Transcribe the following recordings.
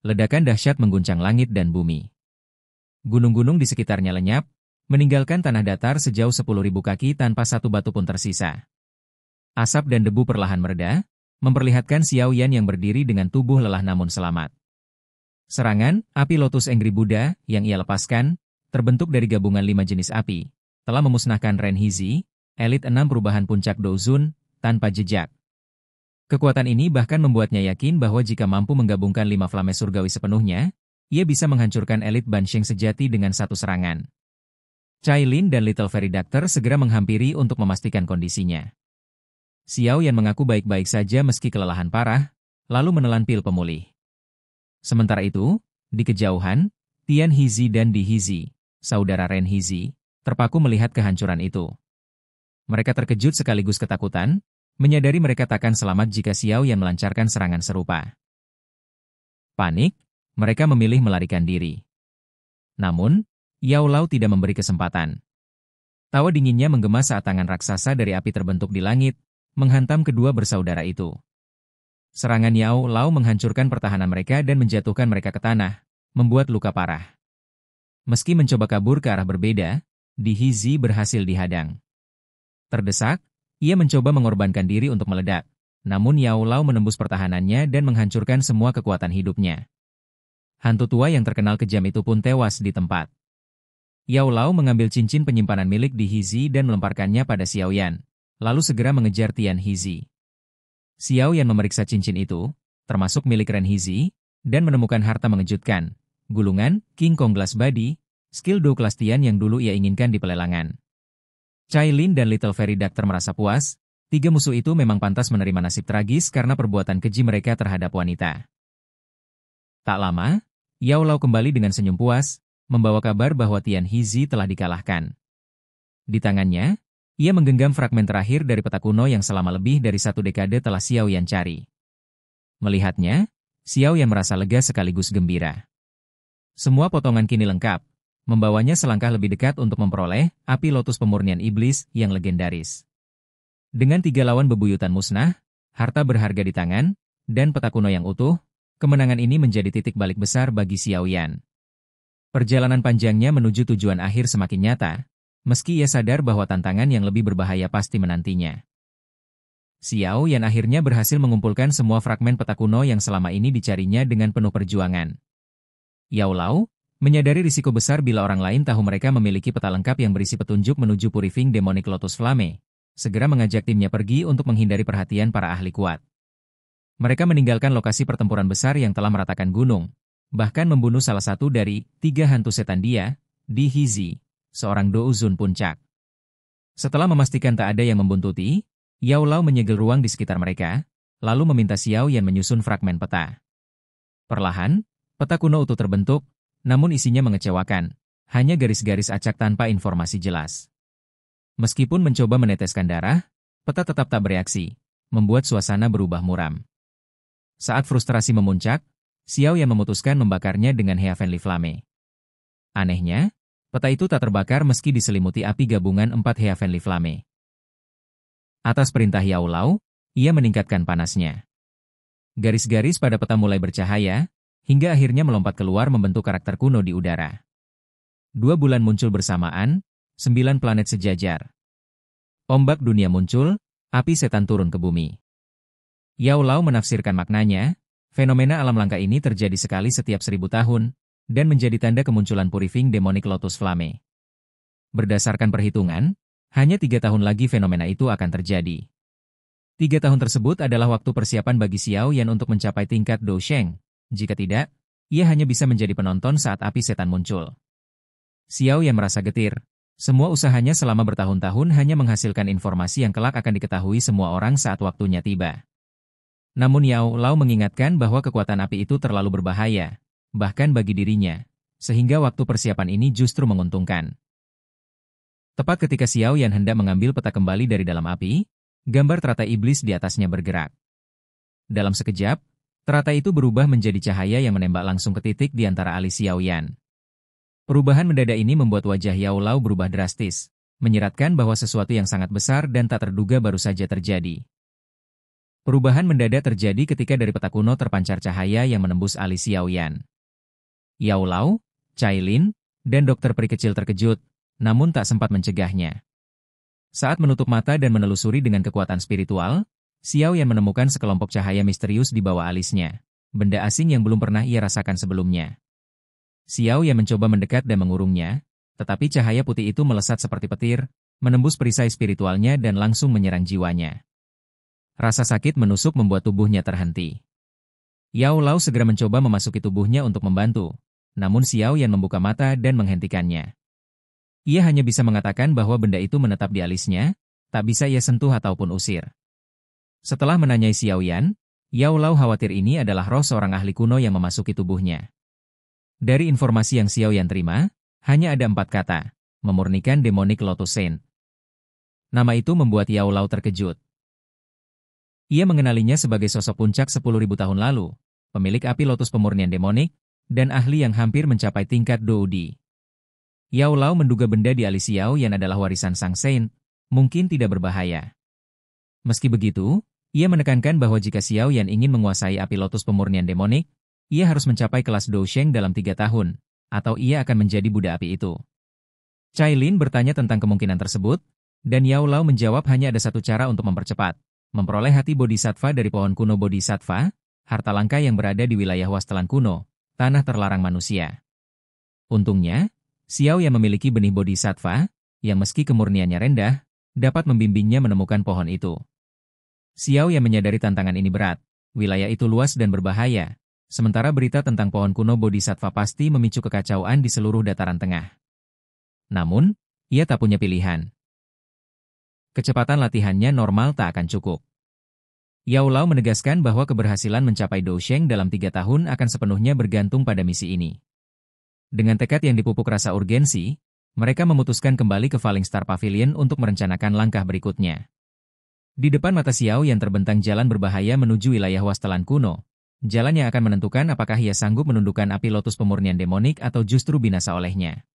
Ledakan dahsyat mengguncang langit dan bumi. Gunung-gunung di sekitarnya lenyap, meninggalkan tanah datar sejauh 10.000 kaki tanpa satu batu pun tersisa. Asap dan debu perlahan mereda, memperlihatkan Xiao Yan yang berdiri dengan tubuh lelah namun selamat. Serangan, api Lotus Angry Buddha, yang ia lepaskan, terbentuk dari gabungan 5 jenis api, telah memusnahkan Ren Hizi, elit 6 perubahan puncak Douzun, tanpa jejak. Kekuatan ini bahkan membuatnya yakin bahwa jika mampu menggabungkan 5 flame surgawi sepenuhnya, ia bisa menghancurkan elit Bansheng sejati dengan satu serangan. Cai Lin dan Little Fairy Doctor segera menghampiri untuk memastikan kondisinya. Xiao Yan mengaku baik-baik saja meski kelelahan parah, lalu menelan pil pemulih. Sementara itu, di kejauhan, Tian Hizi dan Di Hizi, saudara Ren Hizi, terpaku melihat kehancuran itu. Mereka terkejut sekaligus ketakutan, menyadari mereka takkan selamat jika Xiao Yan melancarkan serangan serupa. Panik, mereka memilih melarikan diri. Namun, Yao Lao tidak memberi kesempatan. Tawa dinginnya menggema saat tangan raksasa dari api terbentuk di langit, menghantam kedua bersaudara itu. Serangan Yao Lao menghancurkan pertahanan mereka dan menjatuhkan mereka ke tanah, membuat luka parah. Meski mencoba kabur ke arah berbeda, Di Hizi berhasil dihadang. Terdesak, ia mencoba mengorbankan diri untuk meledak, namun Yao Lao menembus pertahanannya dan menghancurkan semua kekuatan hidupnya. Hantu tua yang terkenal kejam itu pun tewas di tempat. Yao Lao mengambil cincin penyimpanan milik Di Hizi dan melemparkannya pada Xiao Yan, lalu segera mengejar Tian Hizi. Xiao Yan memeriksa cincin itu, termasuk milik Ren Hizi, dan menemukan harta mengejutkan, gulungan, King Kong Glass Body, skill Do kelas Tian yang dulu ia inginkan di pelelangan. Cai Lin dan Little Fairy Doctor merasa puas, 3 musuh itu memang pantas menerima nasib tragis karena perbuatan keji mereka terhadap wanita. Tak lama, Yao Lao kembali dengan senyum puas, membawa kabar bahwa Tian Hizi telah dikalahkan. Di tangannya, ia menggenggam fragmen terakhir dari peta kuno yang selama lebih dari 1 dekade telah Xiao Yan cari. Melihatnya, Xiao Yan merasa lega sekaligus gembira. Semua potongan kini lengkap, membawanya selangkah lebih dekat untuk memperoleh api lotus pemurnian iblis yang legendaris. Dengan 3 lawan bebuyutan musnah, harta berharga di tangan, dan peta kuno yang utuh, kemenangan ini menjadi titik balik besar bagi Xiao Yan. Perjalanan panjangnya menuju tujuan akhir semakin nyata, meski ia sadar bahwa tantangan yang lebih berbahaya pasti menantinya. Xiao Yan akhirnya berhasil mengumpulkan semua fragmen peta kuno yang selama ini dicarinya dengan penuh perjuangan. Yao Lao menyadari risiko besar bila orang lain tahu mereka memiliki peta lengkap yang berisi petunjuk menuju Purifying Demonic Lotus Flame, segera mengajak timnya pergi untuk menghindari perhatian para ahli kuat. Mereka meninggalkan lokasi pertempuran besar yang telah meratakan gunung, bahkan membunuh salah satu dari 3 hantu setan dia, Di Hizi, seorang Douzun puncak. Setelah memastikan tak ada yang membuntuti, Yao Lao menyegel ruang di sekitar mereka, lalu meminta Xiao Yan menyusun fragmen peta. Perlahan, peta kuno utuh terbentuk, namun isinya mengecewakan, hanya garis-garis acak tanpa informasi jelas. Meskipun mencoba meneteskan darah, peta tetap tak bereaksi, membuat suasana berubah muram. Saat frustrasi memuncak, Xiao Yan memutuskan membakarnya dengan Heavenly Flame. Anehnya, peta itu tak terbakar meski diselimuti api gabungan 4 Heavenly Flame. Atas perintah Yao Lao, ia meningkatkan panasnya. Garis-garis pada peta mulai bercahaya, hingga akhirnya melompat keluar membentuk karakter kuno di udara. 2 bulan muncul bersamaan, 9 planet sejajar. Ombak dunia muncul, api setan turun ke bumi. Yao Lao menafsirkan maknanya, fenomena alam langka ini terjadi sekali setiap 1000 tahun, dan menjadi tanda kemunculan Purifying Demonic Lotus Flame. Berdasarkan perhitungan, hanya 3 tahun lagi fenomena itu akan terjadi. 3 tahun tersebut adalah waktu persiapan bagi Xiao Yan untuk mencapai tingkat Dousheng. Jika tidak, ia hanya bisa menjadi penonton saat api setan muncul. Xiao Yan merasa getir. Semua usahanya selama bertahun-tahun hanya menghasilkan informasi yang kelak akan diketahui semua orang saat waktunya tiba. Namun Yao Lao mengingatkan bahwa kekuatan api itu terlalu berbahaya, bahkan bagi dirinya, sehingga waktu persiapan ini justru menguntungkan. Tepat ketika Xiao Yan hendak mengambil peta kembali dari dalam api, gambar teratai iblis di atasnya bergerak. Dalam sekejap, teratai itu berubah menjadi cahaya yang menembak langsung ke titik di antara alis Xiao Yan. Perubahan mendadak ini membuat wajah Yao Lao berubah drastis, menyiratkan bahwa sesuatu yang sangat besar dan tak terduga baru saja terjadi. Perubahan mendadak terjadi ketika dari peta kuno terpancar cahaya yang menembus alis Xiao Yan. Yao Lao, Cailin, dan dokter peri kecil terkejut, namun tak sempat mencegahnya. Saat menutup mata dan menelusuri dengan kekuatan spiritual, Xiao Yan menemukan sekelompok cahaya misterius di bawah alisnya, benda asing yang belum pernah ia rasakan sebelumnya. Xiao Yan mencoba mendekat dan mengurungnya, tetapi cahaya putih itu melesat seperti petir, menembus perisai spiritualnya dan langsung menyerang jiwanya. Rasa sakit menusuk membuat tubuhnya terhenti. Yao Lao segera mencoba memasuki tubuhnya untuk membantu, namun Xiao Yan membuka mata dan menghentikannya. Ia hanya bisa mengatakan bahwa benda itu menetap di alisnya, tak bisa ia sentuh ataupun usir. Setelah menanyai Xiao Yan, Yao Lao khawatir ini adalah roh seorang ahli kuno yang memasuki tubuhnya. Dari informasi yang Xiao Yan terima, hanya ada 4 kata, memurnikan Demonic Lotus Saint. Nama itu membuat Yao Lao terkejut. Ia mengenalinya sebagai sosok puncak 10.000 tahun lalu, pemilik api lotus pemurnian demonik, dan ahli yang hampir mencapai tingkat Doudi. Yao Lao menduga benda di alis Xiao Yan adalah warisan Sang Saint, mungkin tidak berbahaya. Meski begitu, ia menekankan bahwa jika Xiao Yan ingin menguasai api lotus pemurnian demonik, ia harus mencapai kelas Dou Sheng dalam 3 tahun, atau ia akan menjadi budak api itu. Cailin bertanya tentang kemungkinan tersebut, dan Yao Lao menjawab hanya ada satu cara untuk mempercepat. Memperoleh hati bodhisattva dari pohon kuno bodhisattva, harta langka yang berada di wilayah Wastelan kuno, tanah terlarang manusia. Untungnya, Xiao yang memiliki benih bodhisattva, yang meski kemurniannya rendah, dapat membimbingnya menemukan pohon itu. Xiao yang menyadari tantangan ini berat, wilayah itu luas dan berbahaya, sementara berita tentang pohon kuno bodhisattva pasti memicu kekacauan di seluruh dataran tengah. Namun, ia tak punya pilihan. Kecepatan latihannya normal tak akan cukup. Yao Lao menegaskan bahwa keberhasilan mencapai Dou Sheng dalam 3 tahun akan sepenuhnya bergantung pada misi ini. Dengan tekad yang dipupuk rasa urgensi, mereka memutuskan kembali ke Falling Star Pavilion untuk merencanakan langkah berikutnya. Di depan mata Xiao yang terbentang jalan berbahaya menuju wilayah Wastelan kuno, jalan yang akan menentukan apakah ia sanggup menundukkan api lotus pemurnian demonik atau justru binasa olehnya.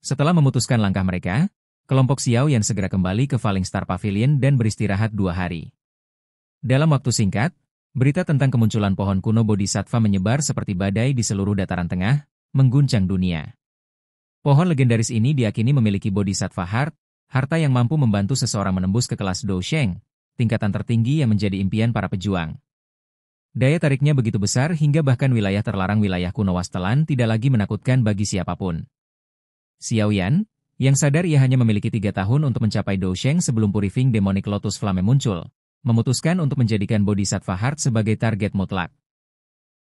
Setelah memutuskan langkah mereka, kelompok Xiao yang segera kembali ke Falling Star Pavilion dan beristirahat 2 hari. Dalam waktu singkat, berita tentang kemunculan pohon kuno bodhisattva menyebar seperti badai di seluruh dataran tengah, mengguncang dunia. Pohon legendaris ini diyakini memiliki bodhisattva heart, harta yang mampu membantu seseorang menembus ke kelas Dou Sheng, tingkatan tertinggi yang menjadi impian para pejuang. Daya tariknya begitu besar hingga bahkan wilayah terlarang wilayah kuno Wastelan tidak lagi menakutkan bagi siapapun. Xiao Yan, yang sadar ia hanya memiliki 3 tahun untuk mencapai Dou Sheng sebelum Purifying Demonic Lotus Flame muncul, memutuskan untuk menjadikan Bodhisattva Heart sebagai target mutlak.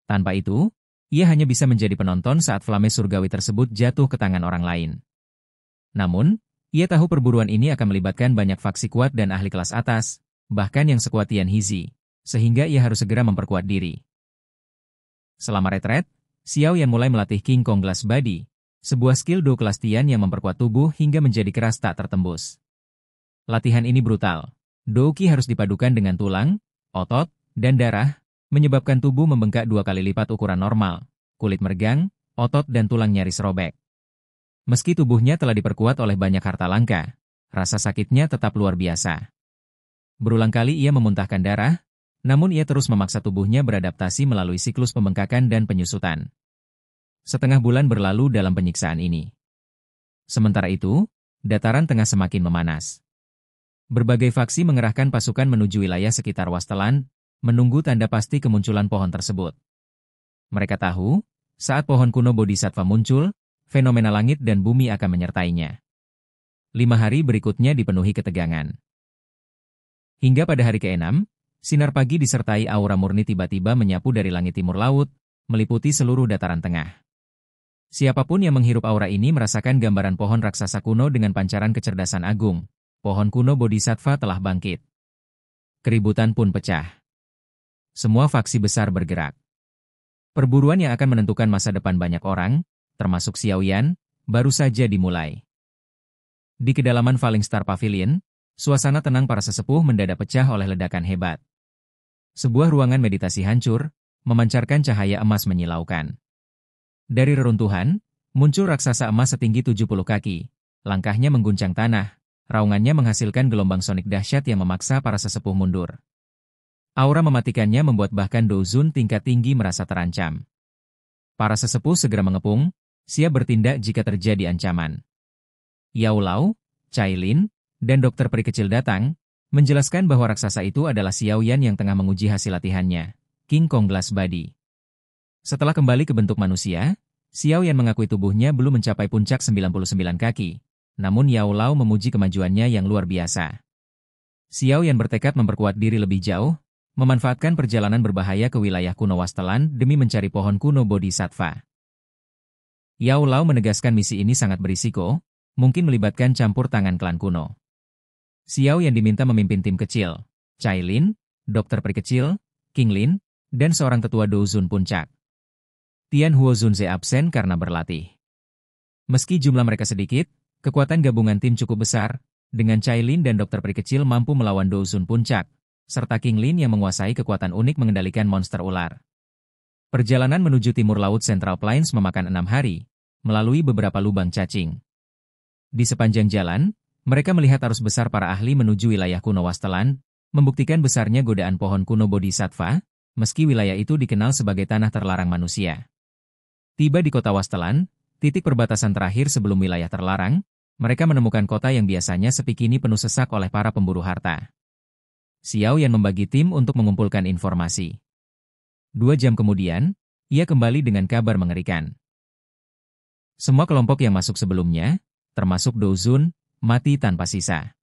Tanpa itu, ia hanya bisa menjadi penonton saat flame surgawi tersebut jatuh ke tangan orang lain. Namun, ia tahu perburuan ini akan melibatkan banyak faksi kuat dan ahli kelas atas, bahkan yang sekuat Tian Hizi, sehingga ia harus segera memperkuat diri. Selama retret, Xiao Yan mulai melatih King Kong Glass Body, sebuah skill Dou kelas Tian yang memperkuat tubuh hingga menjadi keras tak tertembus. Latihan ini brutal. Dou Qi harus dipadukan dengan tulang, otot, dan darah, menyebabkan tubuh membengkak 2 kali lipat ukuran normal, kulit meregang, otot dan tulang nyaris robek. Meski tubuhnya telah diperkuat oleh banyak harta langka, rasa sakitnya tetap luar biasa. Berulang kali ia memuntahkan darah, namun ia terus memaksa tubuhnya beradaptasi melalui siklus pembengkakan dan penyusutan. Setengah bulan berlalu dalam penyiksaan ini. Sementara itu, dataran tengah semakin memanas. Berbagai faksi mengerahkan pasukan menuju wilayah sekitar Wastelan, menunggu tanda pasti kemunculan pohon tersebut. Mereka tahu, saat pohon kuno bodhisattva muncul, fenomena langit dan bumi akan menyertainya. 5 hari berikutnya dipenuhi ketegangan. Hingga pada hari ke-6, sinar pagi disertai aura murni tiba-tiba menyapu dari langit timur laut, meliputi seluruh dataran tengah. Siapapun yang menghirup aura ini merasakan gambaran pohon raksasa kuno dengan pancaran kecerdasan agung. Pohon kuno bodhisattva telah bangkit. Keributan pun pecah. Semua faksi besar bergerak. Perburuan yang akan menentukan masa depan banyak orang, termasuk Xiao Yan, baru saja dimulai. Di kedalaman Falling Star Pavilion, suasana tenang para sesepuh mendadak pecah oleh ledakan hebat. Sebuah ruangan meditasi hancur, memancarkan cahaya emas menyilaukan. Dari reruntuhan, muncul raksasa emas setinggi 70 kaki. Langkahnya mengguncang tanah. Raungannya menghasilkan gelombang sonik dahsyat yang memaksa para sesepuh mundur. Aura mematikannya membuat bahkan Dozun tingkat tinggi merasa terancam. Para sesepuh segera mengepung, siap bertindak jika terjadi ancaman. Yao Lao, Cailin, dan dokter peri kecil datang, menjelaskan bahwa raksasa itu adalah Xiao Yan yang tengah menguji hasil latihannya, King Kong Glass Body. Setelah kembali ke bentuk manusia, Xiao Yan mengakui tubuhnya belum mencapai puncak 99 kaki, namun Yao Lao memuji kemajuannya yang luar biasa. Xiao Yan bertekad memperkuat diri lebih jauh, memanfaatkan perjalanan berbahaya ke wilayah kuno Wasteland demi mencari pohon kuno Bodhisattva. Yao Lao menegaskan misi ini sangat berisiko, mungkin melibatkan campur tangan klan kuno. Xiao Yan diminta memimpin tim kecil, Cailin, dokter peri kecil, King Lin, dan seorang tetua Dozun puncak. Tian Huo Zunze absen karena berlatih. Meski jumlah mereka sedikit, kekuatan gabungan tim cukup besar, dengan Cailin dan dokter peri kecil mampu melawan Dozun puncak, serta King Lin yang menguasai kekuatan unik mengendalikan monster ular. Perjalanan menuju timur laut Central Plains memakan 6 hari, melalui beberapa lubang cacing. Di sepanjang jalan, mereka melihat arus besar para ahli menuju wilayah kuno Wasteland, membuktikan besarnya godaan pohon kuno Bodhisattva, meski wilayah itu dikenal sebagai tanah terlarang manusia. Tiba di kota Wasteland, titik perbatasan terakhir sebelum wilayah terlarang, mereka menemukan kota yang biasanya sepi kini penuh sesak oleh para pemburu harta. Xiao Yan membagi tim untuk mengumpulkan informasi. 2 jam kemudian, ia kembali dengan kabar mengerikan. Semua kelompok yang masuk sebelumnya, termasuk Dozun, mati tanpa sisa.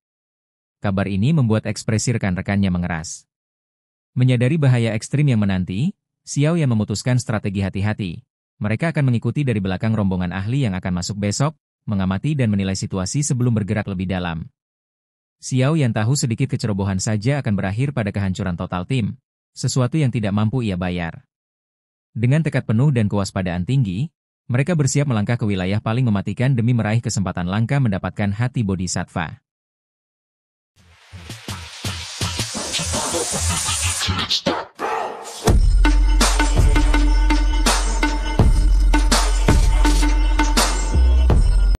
Kabar ini membuat ekspresi rekan-rekannya mengeras. Menyadari bahaya ekstrim yang menanti, Xiao Yan memutuskan strategi hati-hati. Mereka akan mengikuti dari belakang rombongan ahli yang akan masuk besok, mengamati dan menilai situasi sebelum bergerak lebih dalam. Xiao Yan tahu sedikit kecerobohan saja akan berakhir pada kehancuran total tim, sesuatu yang tidak mampu ia bayar. Dengan tekad penuh dan kewaspadaan tinggi, mereka bersiap melangkah ke wilayah paling mematikan demi meraih kesempatan langka mendapatkan hati Bodhisattva.